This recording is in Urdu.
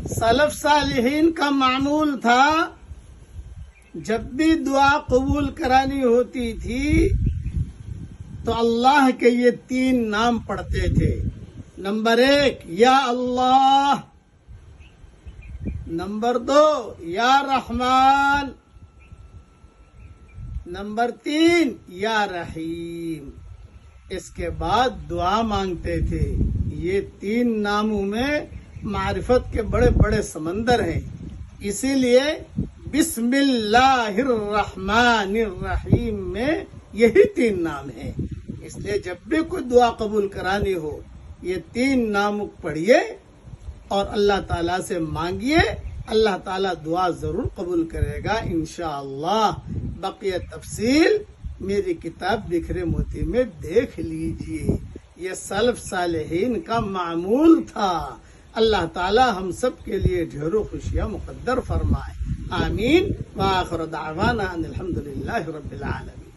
سلف صالحین کا معمول تھا جب بھی دعا قبول کرانی ہوتی تھی تو اللہ کے یہ 3 نام پڑھتے تھے. نمبر 1 یا اللہ، نمبر 2 یا رحمان، نمبر 3 یا رحیم. اس کے بعد دعا مانگتے تھے. یہ 3 ناموں میں معرفت کے بڑے بڑے سمندر ہیں، اسی لیے بسم اللہ الرحمن الرحیم میں یہی 3 نام ہیں. اس لیے جب بھی کوئی دعا قبول کرانی ہو یہ 3 نام پڑھیے اور اللہ تعالیٰ سے مانگیے. اللہ تعالیٰ دعا ضرور قبول کرے گا انشاءاللہ. بقیہ تفصیل میری کتاب بکھرے موتی میں دیکھ لیجئے. یہ سلف صالحین کا معمول تھا. اللہ تعالی ہم سب کے لیے ڈھیروں خوشیاں مقدر فرمائے. آمین. وآخر دعوانا ان الحمدللہ رب العالمین.